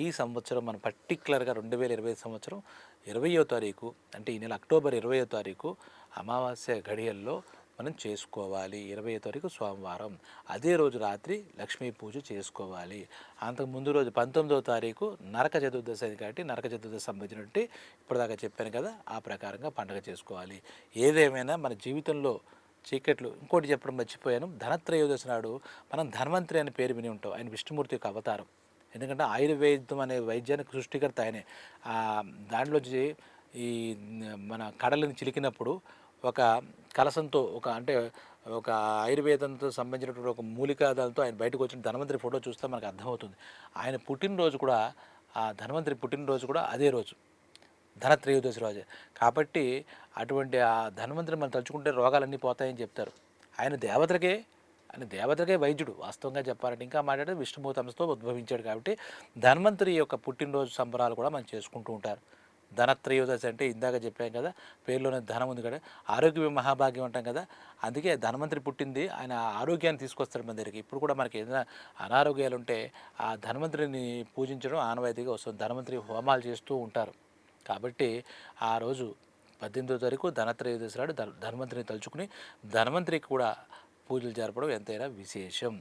ఈ సంవత్సరం మనం పర్టిక్యులర్గా 2025 సంవత్సరం 20వ తారీఖు అంటే ఈ నెల అక్టోబర్ 20వ తారీఖు అమావాస్య గడియల్లో మనం చేసుకోవాలి. 20వ తారీఖు సోమవారం. అదే రోజు రాత్రి లక్ష్మీ పూజ చేసుకోవాలి. అంతకు ముందు రోజు 19వ తారీఖు నరక చతుర్దశి అది కాబట్టి నరక చతుర్దశి సంబంధించినట్టు ఇప్పటిదాకా చెప్పాను కదా, ఆ ప్రకారంగా పండుగ చేసుకోవాలి. ఏదేమైనా మన జీవితంలో చీకట్లు ఇంకోటి చెప్పడం మర్చిపోయాను. ధనత్రయోదశి నాడు మనం ధన్వంతరి అనే పేరు విని ఉంటాం. ఆయన విష్ణుమూర్తి యొక్క అవతారం. ఎందుకంటే ఆయుర్వేదం అనే వైద్యానికి సృష్టికర్త ఆయనే. దాంట్లోంచి ఈ మన కడలను చిలికినప్పుడు ఒక కలసంతో అంటే ఒక ఆయుర్వేదంతో సంబంధించినటువంటి ఒక మూలికా దాంతో ఆయన బయటకు వచ్చిన ధన్వంతరి ఫోటో చూస్తే మనకు అర్థమవుతుంది. ఆయన పుట్టినరోజు కూడా ఆ ధన్వంతరి పుట్టినరోజు కూడా అదే రోజు, ధనత్రయోదశి రోజే. కాబట్టి అటువంటి ఆ ధన్వంతరిని మనం తలుచుకుంటే రోగాలన్నీ పోతాయని చెప్తారు. ఆయన దేవతలకే వైద్యుడు వాస్తవంగా చెప్పాలంటే. ఇంకా మాట్లాడితే విష్ణుమూర్తి అంశతో ఉద్భవించాడు కాబట్టి ధన్వంతరి యొక్క పుట్టినరోజు సంబరాలు కూడా మనం చేసుకుంటూ ఉంటారు. ధనత్రయోదశి అంటే ఇందాక చెప్పాం కదా, పేరులోనే ధనం ఉంది కదా, ఆరోగ్యమే మహాభాగ్యం అంటాం కదా. అందుకే ధన్వంతరి పుట్టింది ఆయన ఆరోగ్యాన్ని తీసుకొస్తాడు మన దగ్గరికి. ఇప్పుడు కూడా మనకి ఏదైనా అనారోగ్యాలు ఉంటే ఆ ధన్వంతరిని పూజించడం ఆనవాయితీగా వస్తుంది. ధన్వంతరి హోమాలు చేస్తూ ఉంటారు. కాబట్టి ఆ రోజు 18వ తారీఖు ధనత్రయోదశి నాడు ధన్వంతరిని తలుచుకుని ధన్వంతరికి కూడా పూజలు జరపడం ఎంతైనా విశేషం.